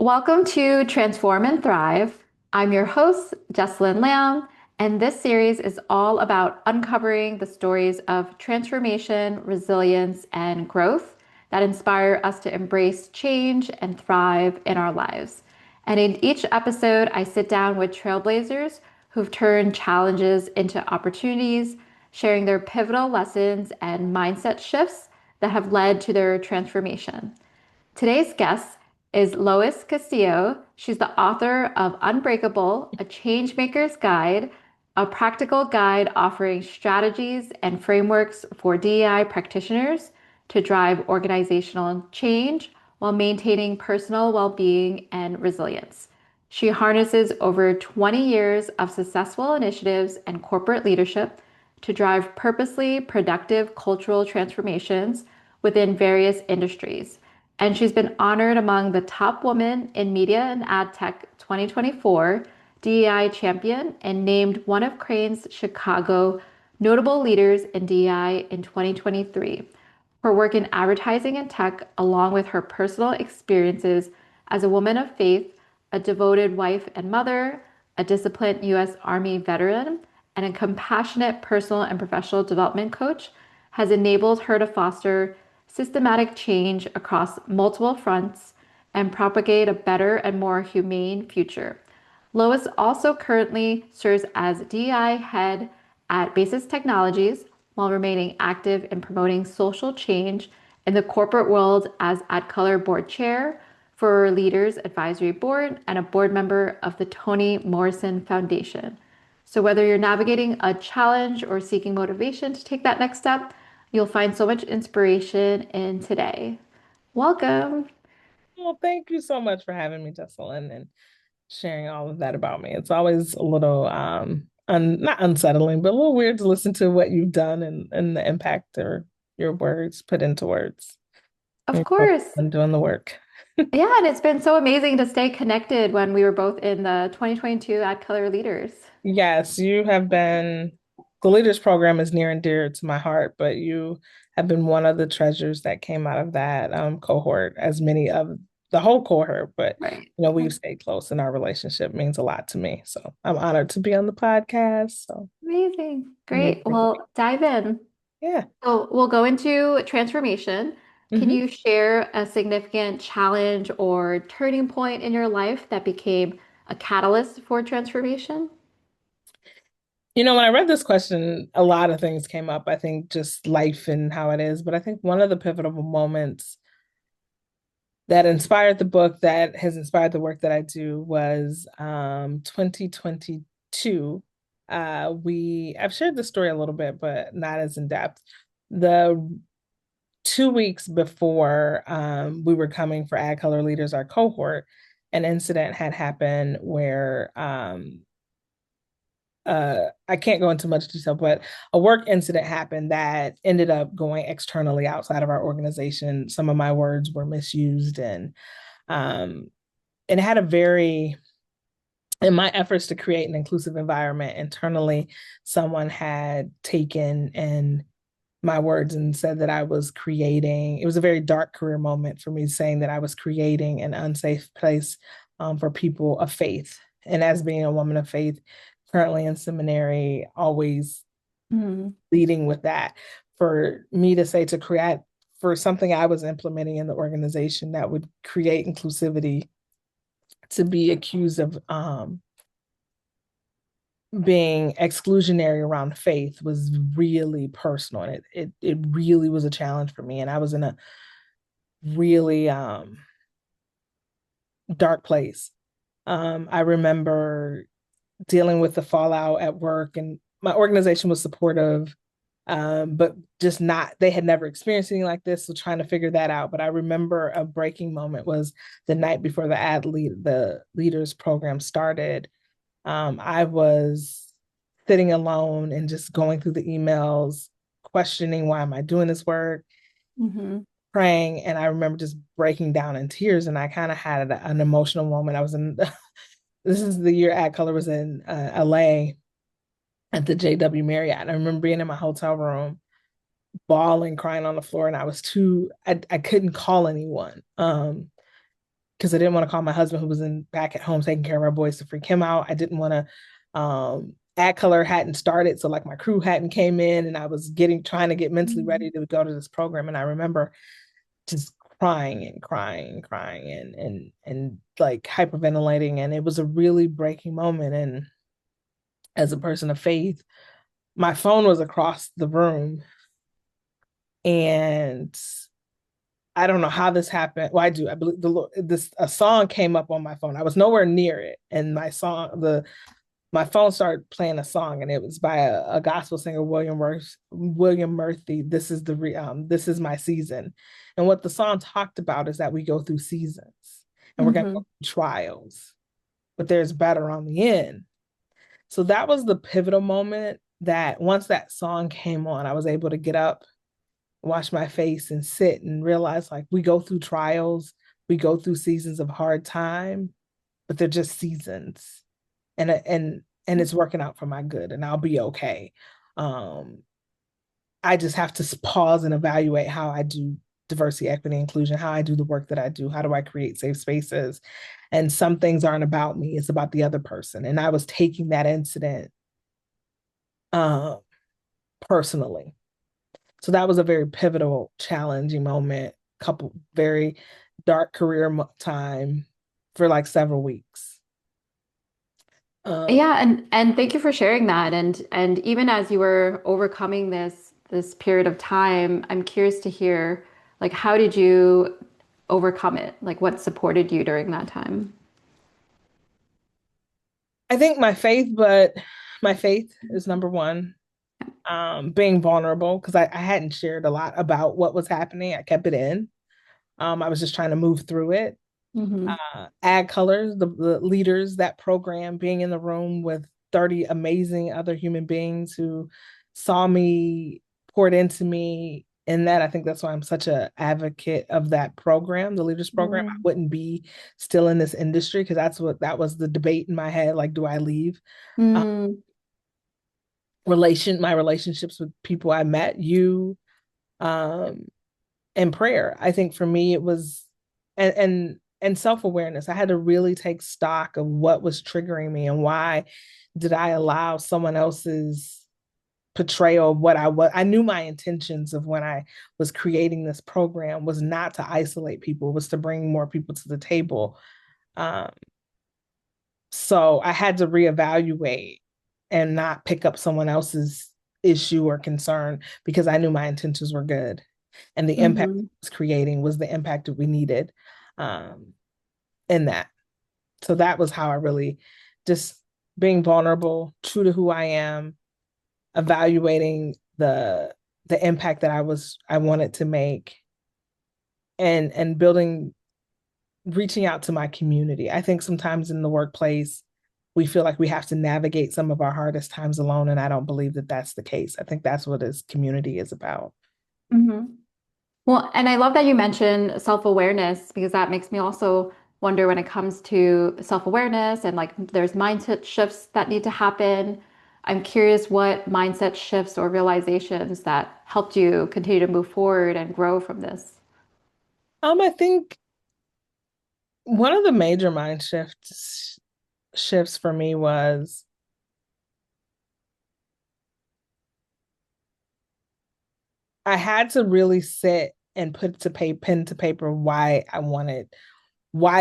Welcome to Transform and Thrive. I'm your host, Jessalin Lam, and this series is all about uncovering the stories of transformation, resilience, and growth that inspire us to embrace change and thrive in our lives. And in each episode, I sit down with trailblazers who've turned challenges into opportunities, sharing their pivotal lessons and mindset shifts that have led to their transformation. Today's guest is Lois Castillo. She's the author of Unbreakable, a Changemaker's Guide, a practical guide offering strategies and frameworks for DEI practitioners to drive organizational change while maintaining personal well-being and resilience. She harnesses over 20 years of successful initiatives and corporate leadership to drive purposely productive cultural transformations within various industries. And she's been honored among the top women in media and ad tech 2024 DEI champion and named one of Crain's Chicago notable leaders in DEI in 2023. Her work in advertising and tech, along with her personal experiences as a woman of faith, a devoted wife and mother, a disciplined U.S. Army veteran, and a compassionate personal and professional development coach, has enabled her to foster systematic change across multiple fronts and propagate a better and more humane future. Lois also currently serves as DEI head at Basis Technologies while remaining active in promoting social change in the corporate world as ADCOLOR board chair for Leaders Advisory Board and a board member of the Toni Morrison Foundation. So whether you're navigating a challenge or seeking motivation to take that next step, you'll find so much inspiration in today. Welcome. Well, thank you so much for having me, Jessalyn, and sharing all of that about me. It's always a little not unsettling, but a little weird to listen to what you've done and the impact or your words put into words. Of You're both course. doing the work. Yeah, and it's been so amazing to stay connected when we were both in the 2022 AdColor Leaders. Yes, you have been the leaders program is near and dear to my heart, but you have been one of the treasures that came out of that cohort, as many of the whole cohort, but Right. we've stayed close and our relationship means a lot to me. So I'm honored to be on the podcast. So Amazing. you're Great. Well, dive in. yeah. So we'll go into transformation. Can hmm you share a significant challenge or turning point in your life that became a catalyst for transformation? When I read this question, a lot of things came up. I think just life and how it is, but I think one of the pivotal moments that inspired the book that has inspired the work that I do was 2022. I've shared the story a little bit, but not as in depth. The 2 weeks before we were coming for AdColor Leaders, our cohort, an incident had happened where I can't go into much detail, but a work incident happened that ended up going externally outside of our organization. Some of my words were misused, um, and it had a very, in my efforts to create an inclusive environment internally, someone had taken and my words and said that I was creating, it was a very dark career moment for me, saying that I was creating an unsafe place for people of faith. And as being a woman of faith, currently in seminary, always Mm, leading with that, for me to say to create, for something I was implementing in the organization that would create inclusivity, to be accused of being exclusionary around faith was really personal, and it really was a challenge for me, and I was in a really dark place. I remember dealing with the fallout at work, and my organization was supportive, but just not, they had never experienced anything like this, so trying to figure that out. But I remember a breaking moment was the night before the leaders program started. I was sitting alone and just going through the emails, questioning, why am I doing this work, mhm. praying. And I remember just breaking down in tears. And I kind of had an emotional moment. I was in, this is the year AdColor was in LA at the JW Marriott. I remember being in my hotel room, bawling, crying on the floor. And I couldn't call anyone. because I didn't want to call my husband who was in back at home taking care of our boys to freak him out. I didn't want to ADCOLOR hadn't started, so like my crew hadn't came in, and I was trying to get mentally ready to go to this program. And I remember just crying and crying and crying and like hyperventilating. And it was a really breaking moment. And as a person of faith, my phone was across the room, and I don't know how this happened. Well, I do. I believe this a song came up on my phone. I was nowhere near it, and my phone started playing a song, and it was by a gospel singer, William Murphy. This is my season, and what the song talked about is that we go through seasons, and we're going to go Mm-hmm. through trials, but there's better on the end. So that was the pivotal moment that once that song came on, I was able to get up, wash my face, and sit and realize like we go through trials, we go through seasons of hard time, but they're just seasons, and it's working out for my good, and I'll be okay. Um, I just have to pause and evaluate how I do diversity, equity, inclusion, how I do the work that I do, how do I create safe spaces, and some things aren't about me; it's about the other person. And I was taking that incident uh, personally. So that was a very pivotal, challenging moment, couple very dark career time for like several weeks. Um, Yeah, and thank you for sharing that. And even as you were overcoming this period of time, I'm curious to hear like how did you overcome it? Like what supported you during that time? I think my faith is number one. Being vulnerable because I hadn't shared a lot about what was happening. I kept it in. I was just trying to move through it. Hmm. ADCOLOR, the leaders, that program, being in the room with 30 amazing other human beings who saw me, poured into me. And that I think that's why I'm such an advocate of that program, the leaders program. I wouldn't be still in this industry because that was the debate in my head. Like, do I leave? Uh, Mm-hmm. my relationships with people I met, um, and prayer. I think for me it was and self-awareness. I had to really take stock of what was triggering me and why did I allow someone else's portrayal of what I was. I knew my intentions of when I was creating this program was not to isolate people, was to bring more people to the table. Um, so I had to reevaluate and not pick up someone else's issue or concern because I knew my intentions were good and the impact it Mm-hmm. was creating was the impact that we needed um, in that. So that was how I really just being vulnerable, true to who I am, evaluating the impact that I wanted to make, and building, reaching out to my community. I think sometimes in the workplace we feel like we have to navigate some of our hardest times alone, and I don't believe that that's the case. I think that's what this community is about. Mm-hmm. Well, and I love that you mentioned self-awareness because that makes me also wonder when it comes to self-awareness and like there's mindset shifts that need to happen. I'm curious what mindset shifts or realizations that helped you continue to move forward and grow from this. I think one of the major shifts for me was I had to really sit and pen to paper why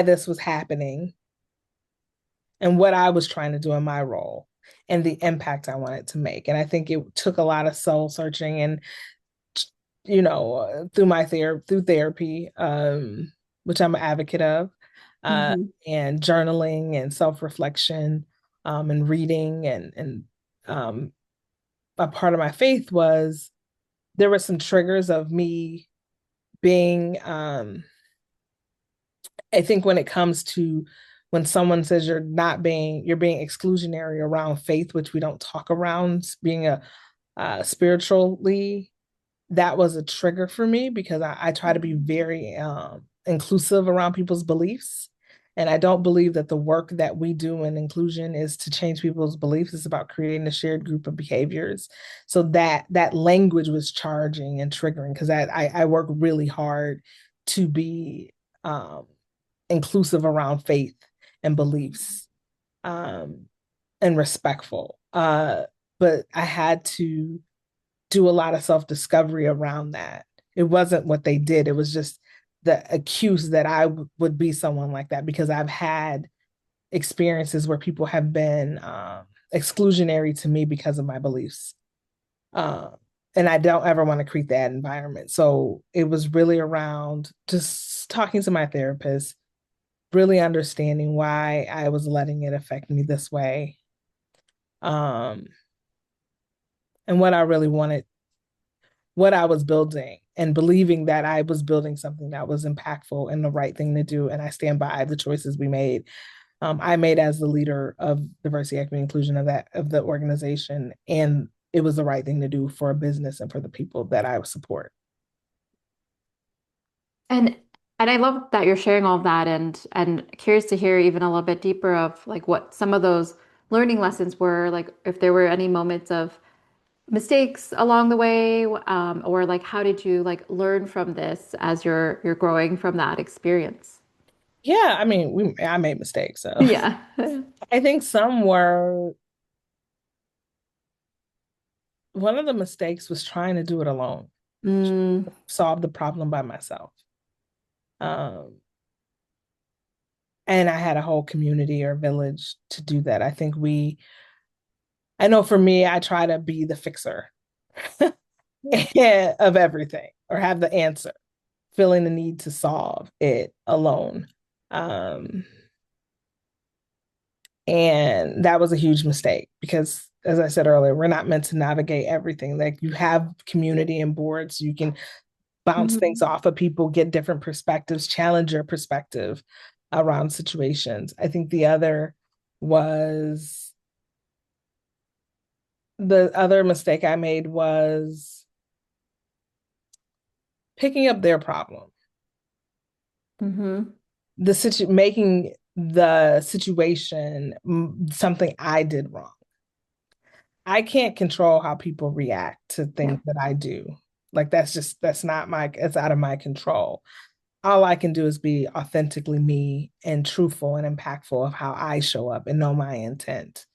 this was happening and what I was trying to do in my role and the impact I wanted to make. And I think it took a lot of soul searching and through therapy, which I'm an advocate of, uh, Hmm. and journaling and self reflection, and reading and um, a part of my faith was there were some triggers of me being I think when it comes to when someone says you're being exclusionary around faith, which we don't talk around being a spiritually, that was a trigger for me because I try to be very inclusive around people's beliefs. And I don't believe that the work that we do in inclusion is to change people's beliefs. It's about creating a shared group of behaviors. So that language was charging and triggering because I work really hard to be um, inclusive around faith and beliefs, um, and respectful. But I had to do a lot of self-discovery around that. It wasn't what they did. It was just the accuse that I would be someone like that because I've had experiences where people have been exclusionary to me because of my beliefs. Um, and I don't ever want to create that environment. So it was really around just talking to my therapist, really understanding why I was letting it affect me this way. Um, and what I really wanted, what I was building, and believing that I was building something that was impactful and the right thing to do. And I stand by the choices we made. I made as the leader of diversity, equity, inclusion of the organization, and it was the right thing to do for a business and for the people that I support. And and I love that you're sharing all of that and curious to hear even a little bit deeper of like what some of those learning lessons were, like if there were any moments of mistakes along the way, or like how did you like learn from this as you're growing from that experience? Yeah, I mean, I made mistakes, so Yeah. I think some were. One of the mistakes was trying to do it alone, Mm, solve the problem by myself. Um, and I had a whole community or village to do that. I know for me, I try to be the fixer of everything or have the answer, feeling the need to solve it alone. Um, and that was a huge mistake because, as I said earlier, we're not meant to navigate everything. Like you have community and boards, you can bounce things mhm, off of people, get different perspectives, challenge your perspective around situations. I think was the other mistake I made was picking up their problem, mhm. making the situation something I did wrong. I can't control how people react to Yeah. things that I do. Like that's not it's out of my control. All I can do is be authentically me and truthful and impactful of how I show up and know my intent,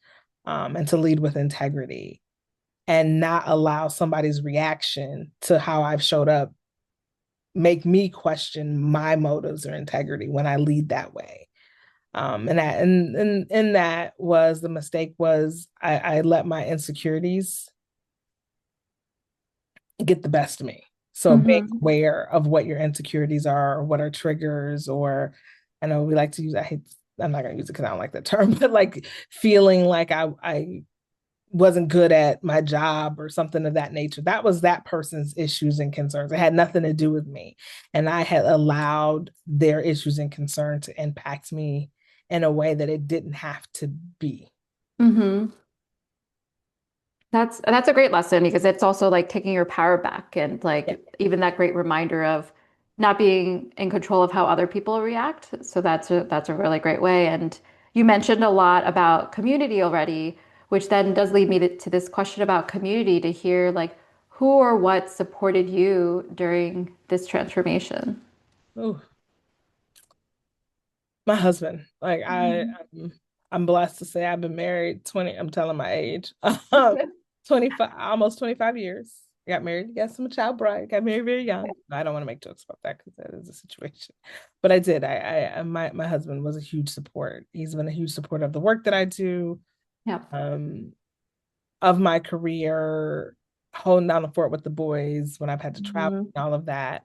and to lead with integrity and not allow somebody's reaction to how I've showed up make me question my motives or integrity when I lead that way. And that was the mistake was I let my insecurities get the best of me. So being Mhm. aware of what your insecurities are, or what are triggers, or I know we like to use, I'm not going to use it because I don't like that term, but like feeling like I wasn't good at my job or something of that nature. That was that person's issues and concerns. It had nothing to do with me. And I had allowed their issues and concerns to impact me in a way that it didn't have to be. Mhm. That's a great lesson because it's also like taking your power back and Yeah. like even that great reminder of not being in control of how other people react. So that's a really great way. And you mentioned a lot about community already, which then does lead me to this question about community to hear like who or what supported you during this transformation. Ooh, my husband. Like Mhm. I'm blessed to say I've been married 20, I'm telling my age. 25, almost 25 years. Got married, got some child bride, got married very young. I don't want to make jokes about that because that is a situation. But I did. My husband was a huge support. He's been a huge support of the work that I do, Yeah. um, of my career, holding down the fort with the boys when I've had to travel Mhm. and all of that.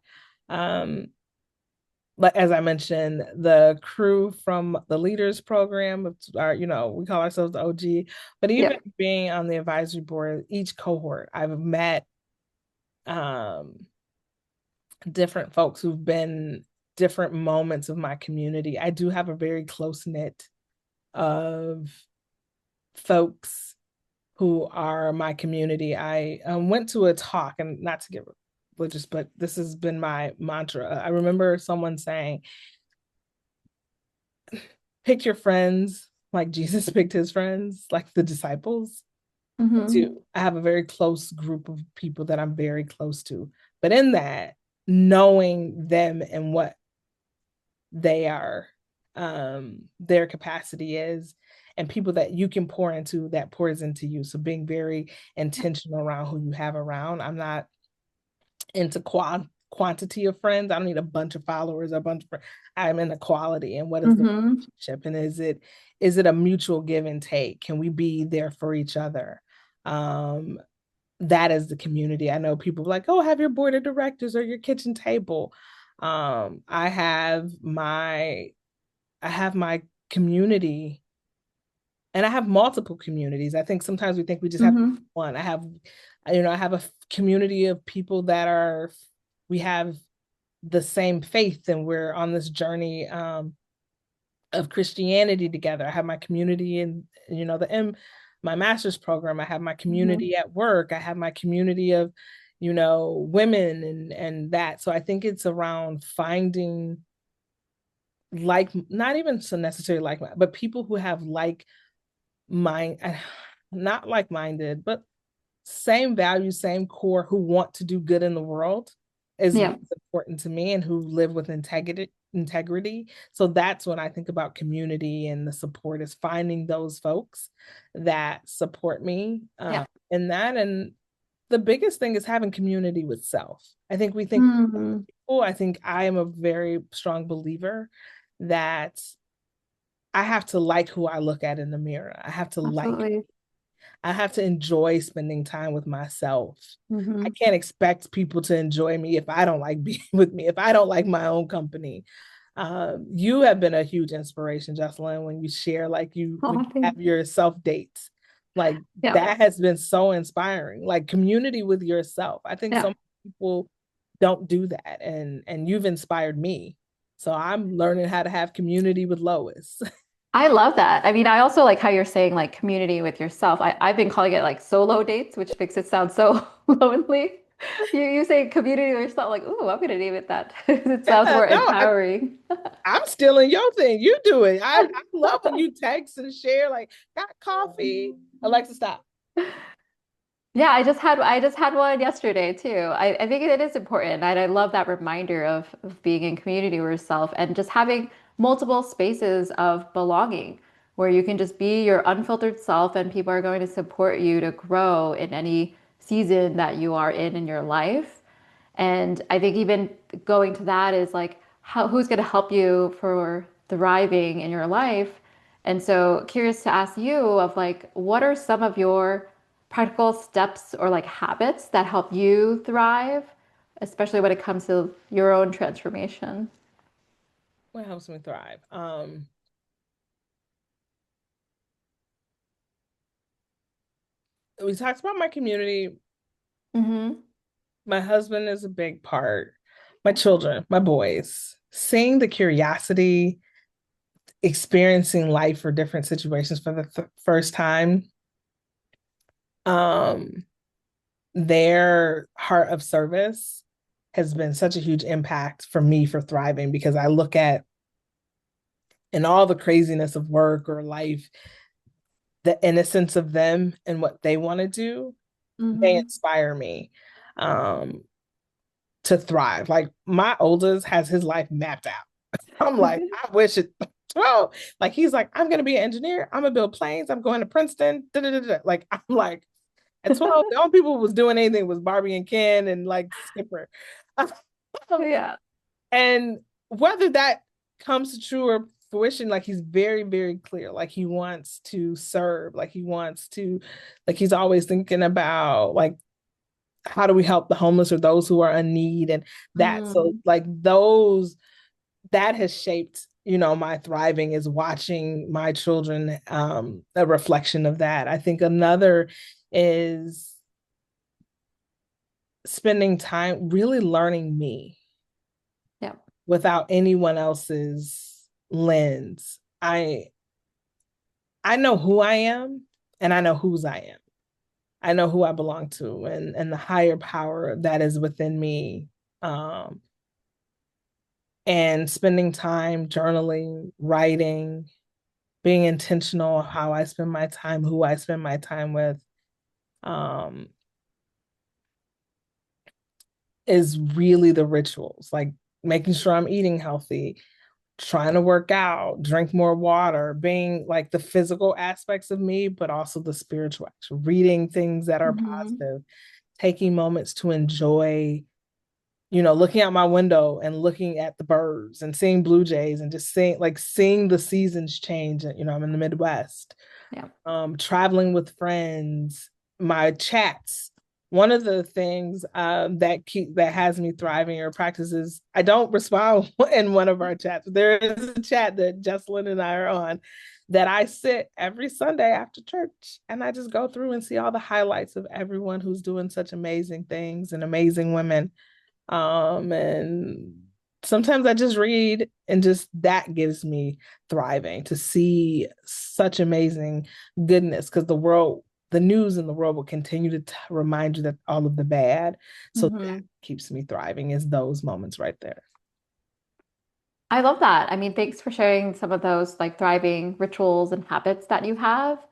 Um, like as I mentioned, the crew from the leaders program are, we call ourselves the OG, but even Yep. being on the advisory board, each cohort, I've met um, different folks who've been different moments of my community. I do have a very close knit of folks who are my community. I went to a talk, and not to get religious, but this has been my mantra. I remember someone saying, pick your friends like Jesus picked his friends, like the disciples. Hmm. I have a very close group of people that I'm very close to. But in that, knowing them and what they are their capacity is, and people that you can pour into that pours into you. So being very intentional around who you have around. I'm not into quantity of friends. I don't need a bunch of followers, a bunch of friends. I'm in the quality, and what is the Mm-hmm. relationship, and is it a mutual give and take? Can we be there for each other? um that is the community. I know people like, oh, have your board of directors or your kitchen table. I have my community, and I have multiple communities. I think sometimes we think we just have Mm-hmm. one. I have a community of people we have the same faith, and we're on this journey of Christianity together. I have my community in, my master's program. I have my Mm-hmm. community at work. I have my community of, women and that. So I think it's around finding, like, not even so necessarily like, but people who have mind, not like minded, but same values, same core, who want to do good in the world is Yeah. what's important to me, and who live with integrity. So that's when I think about community, and the support is finding those folks that support me Yeah. in that. And the biggest thing is having community with self. I think we think, Mm-hmm. oh, I think I am a very strong believer that I have to like who I look at in the mirror. Absolutely. I have to enjoy spending time with myself. I Mm-hmm. can't expect people to enjoy me if I don't like being with me, if I don't like my own company. You have been a huge inspiration, Jessalyn, when you share, like, when Oh, you have thanks. your self dates. Like, Yeah. that has been so inspiring. Like, community with yourself. I think Yeah. some people don't do that, and you've inspired me. So I'm learning how to have community with Lois. I love that. I mean, I also like how you're saying like community with yourself. I've been calling it like solo dates, which makes it sound so lonely. You say community with yourself, like, ooh, I'm gonna name it that. It sounds Yeah, more no, empowering. I'm stealing your thing. You do it. I love when you text and share, like, got coffee. Alexa, stop. Yeah, I just had one yesterday too. I think it is important. And I love that reminder of being in community with yourself and just having multiple spaces of belonging where you can just be your unfiltered self and people are going to support you to grow in any season that you are in your life. And I think even going to that is like who's going to help you for thriving in your life. And so curious to ask you of like what are some of your practical steps or like habits that help you thrive, especially when it comes to your own transformation? What helps me thrive? We talked about my community. Mm-hmm. My husband is a big part. My children, my boys, seeing the curiosity, experiencing life or different situations for the first time. Um, their heart of service has been such a huge impact for me for thriving, because I look at, in all the craziness of work or life, the innocence of them and what they want to do. They Mm-hmm. inspire me um, to thrive. Like, my oldest has his life mapped out. I'm like, I wish it. Oh, like, he's like, I'm gonna be an engineer. I'm gonna build planes. I'm going to Princeton. Da, da, da, da. Like, I'm like, at 12, the only people who was doing anything was Barbie and Ken and, like, Skipper. Yeah. And whether that comes to true or fruition, like, he's very, very clear. Like, he wants to serve. Like, he's always thinking about, like, how do we help the homeless or those who are in need, and that. So, Mm. like, that has shaped, my thriving, is watching my children, a reflection of that. I think another is spending time really learning me Yeah. without anyone else's lens. I know who I am, and I know whose I am. I know who I belong to, and the higher power that is within me. Um, and spending time journaling, writing, being intentional of how I spend my time, who I spend my time with, um, is really the rituals. Like, making sure I'm eating healthy, trying to work out, drink more water, being like the physical aspects of me, but also the spiritual action, reading things that are Mm-hmm. positive, taking moments to enjoy, looking out my window and looking at the birds and seeing blue jays and just seeing the seasons change. I'm in the Midwest, Yeah. traveling with friends, my chats. One of the things that has me thriving or practices, I don't respond in one of our chats. There is a chat that Jessalin and I are on that I sit every Sunday after church and I just go through and see all the highlights of everyone who's doing such amazing things and amazing women. And sometimes I just read and just that gives me thriving to see such amazing goodness because the news in the world will continue to remind you that all of the bad. So that Mm-hmm. keeps me thriving is those moments right there. I love that. I mean, thanks for sharing some of those like thriving rituals and habits that you have.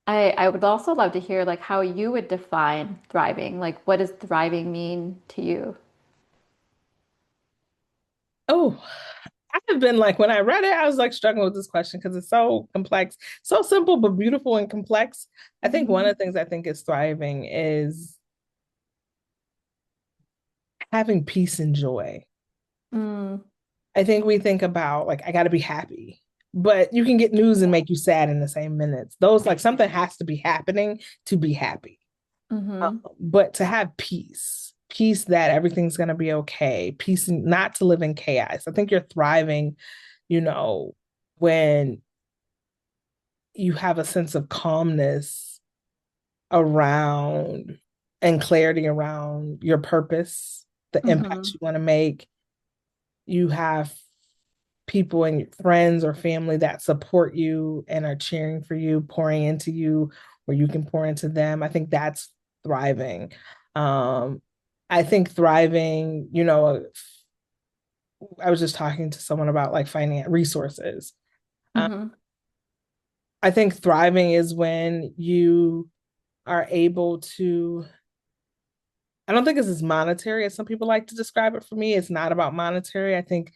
I would also love to hear like how you would define thriving. Like, what does thriving mean to you? Oh, I have been like, when I read it, I was like struggling with this question because it's so complex, so simple, but beautiful and complex. I think one Mm-hmm. of the things I think is thriving is having peace and joy. Mm, I think we think about like, I got to be happy, but you can get news and make you sad in the same minutes. Those like something has to be happening to be happy. mm-hmm. But to have peace, peace that everything's going to be okay, peace not to live in chaos. I think you're thriving, you know, when you have a sense of calmness around and clarity around your purpose, the impact Mm-hmm. you want to make. You have people and friends or family that support you and are cheering for you, pouring into you, where you can pour into them. I think that's thriving. Um, I think thriving, I was just talking to someone about like finding resources. Um, Mm-hmm. I think thriving is when you are able to, I don't think it's as monetary as some people like to describe it. For me, it's not about monetary. I think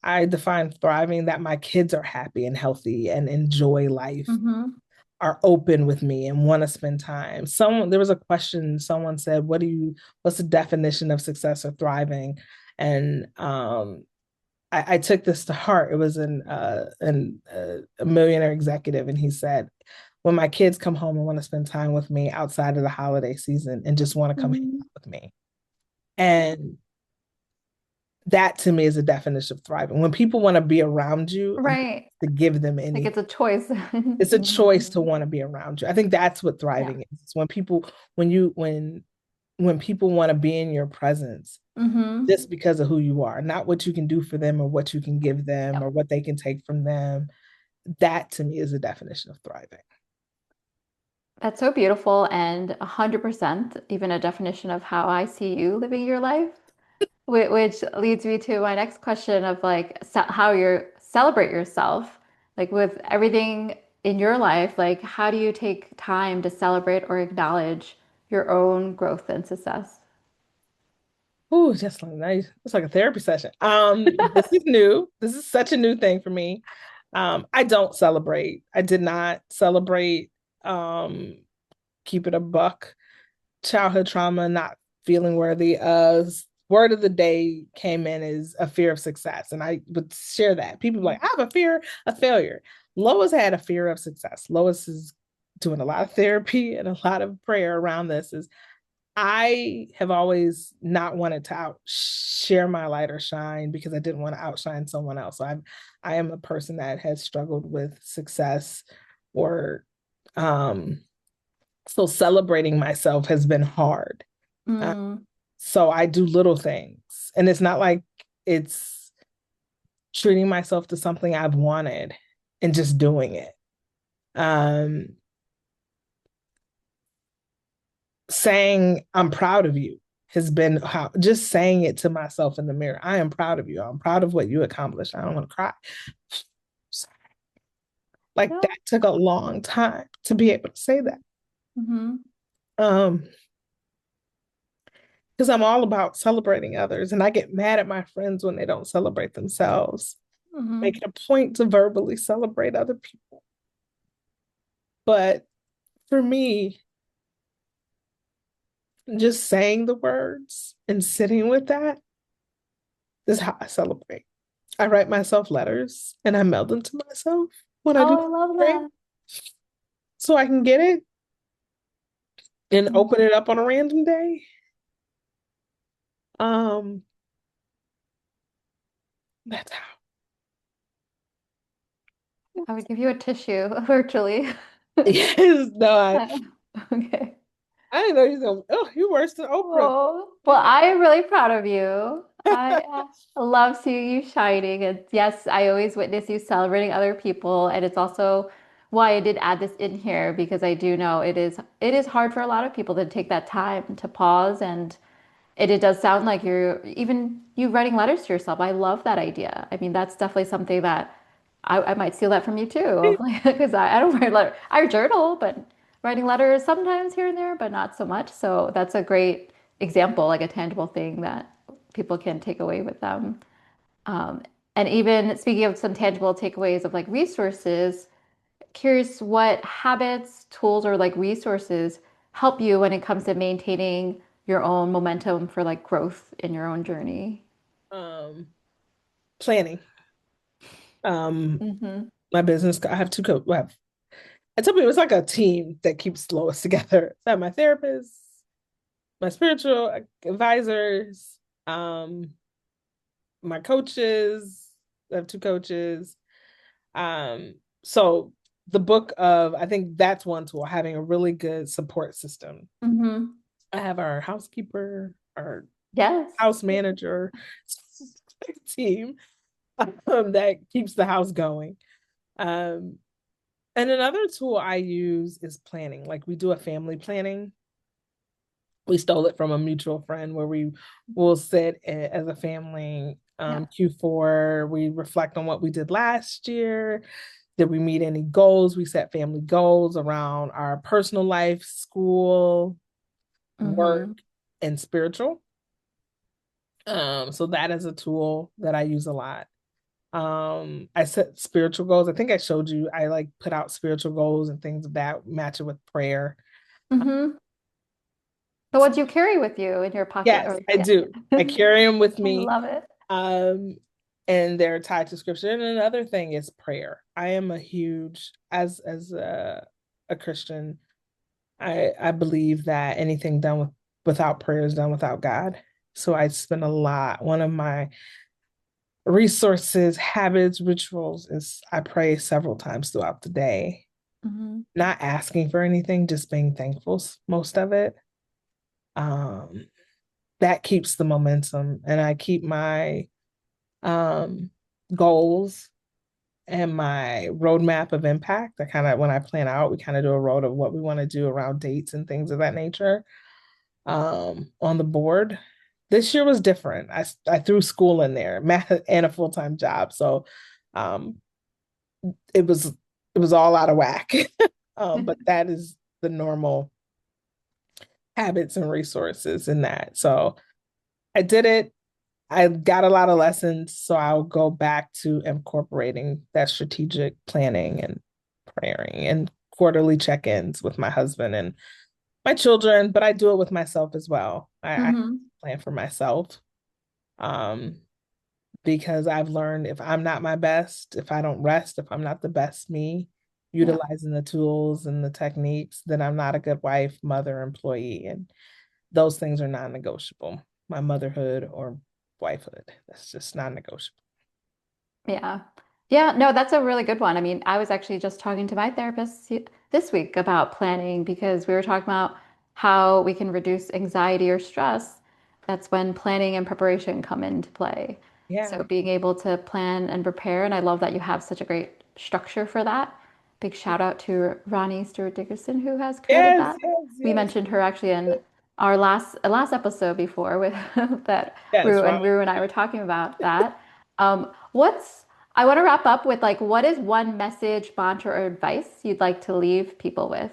I define thriving that my kids are happy and healthy and enjoy life, Mm-hmm. are open with me and want to spend time. There was a question, someone said, what's the definition of success or thriving? And I took this to heart. It was a millionaire executive, and he said, when my kids come home and want to spend time with me outside of the holiday season and just want to come hang Mm-hmm. out with me. And that to me is a definition of thriving. When people want to be around you and Right. to give them Like any, it's a choice. it's a Mm-hmm. choice to want to be around you. I think that's what Yeah. thriving is. It's when people want to be in your presence Mm-hmm. just because of who you are, not what you can do for them or what you can give them Yep. or what they can take from them. That to me is a definition of thriving. That's so beautiful and 100% even a definition of how I see you living your life. Which leads me to my next question of like how you celebrate yourself, like with everything in your life, like how do you take time to celebrate or acknowledge your own growth and success? Oh, just like nice. It's like a therapy session. This is new. This is such a new thing for me. I don't celebrate. I did not celebrate. Um, keep it a buck. Childhood trauma, not feeling worthy. Word of the day came in is a fear of success, and I would share that. People like, I have a fear of failure. Lois had a fear of success. Lois is doing a lot of therapy and a lot of prayer around this. Is I have always not wanted to share my light or shine because I didn't want to outshine someone else. So I am a person that has struggled with success or um so celebrating myself has been hard. Uh, Mm, so I do little things. And it's not like it's treating myself to something I've wanted and just doing it. Um, saying I'm proud of you has been how just saying it to myself in the mirror. I am proud of you. I'm proud of what you accomplished. I don't want to cry. Like yeah. that took a long time to be able to say that. Hmm. Um, because I'm all about celebrating others and I get mad at my friends when they don't celebrate themselves. Hmm. make it a point to verbally celebrate other people. But for me, just saying the words and sitting with that is how I celebrate. I write myself letters and I mail them to myself when I do Oh, I love celebrate that. so I can get it and Mhm. open it up on a random day. Um, that's how. I would give you a tissue virtually. Yes, no, Okay. I didn't know you was gonna. Oh, you're worse than Oprah. Oh, well, I am really proud of you. I love seeing you shining. And yes, I always witness you celebrating other people. And it's also why I did add this in here because I do know it is hard for a lot of people to take that time to pause and it does sound like you're even you writing letters to yourself. I love that idea. I mean, that's definitely something that I might steal that from you too. Because I don't write letter. I journal, but writing letters sometimes here and there, but not so much. So that's a great example, like a tangible thing that people can take away with them. Um, and even speaking of some tangible takeaways of like resources, curious what habits, tools, or like resources help you when it comes to maintaining your own momentum for like growth in your own journey. um, Planning. Um, Hmm. my business. I have two co. Well, I tell people it's like a team that keeps Lois together. So I have my therapist, my spiritual advisors, um, my coaches. I have two coaches. Um, so the book of I think that's one tool, having a really good support system. Hmm. I have our housekeeper, our Yes. house manager team that keeps the house going. Um, and another tool I use is planning. Like we do a family planning. We stole it from a mutual friend where we will sit as a family. Yeah. Q4, we reflect on what we did last year. Did we meet any goals? We set family goals around our personal life, school, work, Hmm. and spiritual. So that is a tool that I use a lot. I set spiritual goals. I think I showed you I like put out spiritual goals and things of that match it with prayer. Hmm. So what do you carry with you in your pocket? Yes, Or I yeah. do. I carry them with I me. love it. Um, and they're tied to scripture. And another thing is prayer. I am a huge as a Christian, I believe that anything done without prayer is done without God. So I spend a lot. One of my resources, habits, rituals is I pray several times throughout the day, Hmm. not asking for anything, just being thankful most of it. Um, that keeps the momentum, and I keep my um goals and my roadmap of impact. I kind of when I plan out, we kind of do a road of what we want to do around dates and things of that nature on the board. This year was different. I threw school in there, math and a full-time job. So um it was it was all out of whack. But that is the normal habits and resources in that. So I did it. I got a lot of lessons, so I'll go back to incorporating that strategic planning and praying and quarterly check-ins with my husband and my children, but I do it with myself as well. I Hmm. plan for myself um, because I've learned if I'm not my best, if I don't rest, if I'm not the best me, Yeah. utilizing the tools and the techniques, then I'm not a good wife, mother, employee, and those things are non-negotiable. My motherhood or wifehood, that's just non-negotiable. Yeah. Yeah, no, that's a really good one. I mean, I was actually just talking to my therapist this week about planning because we were talking about how we can reduce anxiety or stress. That's when planning and preparation come into play. Yeah. So being able to plan and prepare, and I love that you have such a great structure for that. Big shout out to Ronnie Stewart Dickerson who has created Yes, that. yes, We yes. mentioned her actually in our last episode before with that Yes, Ronnie. Rue and I were talking about that. What's I want to wrap up with like, what is one message, mantra, or advice you'd like to leave people with?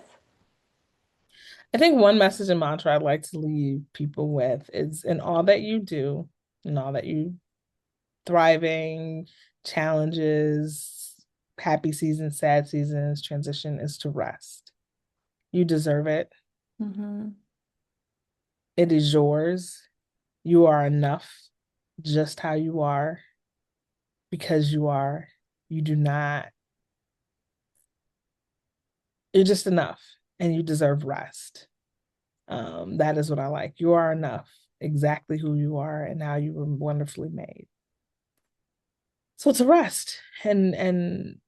I think one message and mantra I'd like to leave people with is in all that you do, in all that you thriving, challenges, happy seasons, sad seasons, transition is to rest. You deserve it. Mm-hmm. It is yours. You are enough just how you are because you are. You do not, you're just enough and you deserve rest. That is what I like. You are enough, exactly who you are and how you were wonderfully made. So to rest and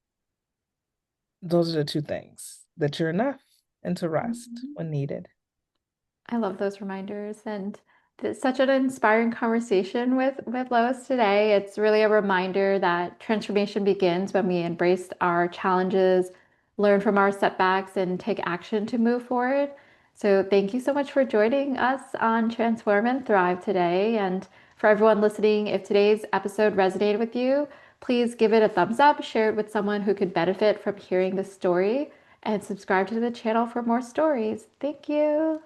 those are the two things that you're enough and to rest Mm-hmm. when needed. I love those reminders, and it's such an inspiring conversation with Lois today. It's really a reminder that transformation begins when we embrace our challenges, learn from our setbacks, and take action to move forward. So thank you so much for joining us on Transform and Thrive today. And for everyone listening, if today's episode resonated with you, please give it a thumbs up, share it with someone who could benefit from hearing this story, and subscribe to the channel for more stories. Thank you.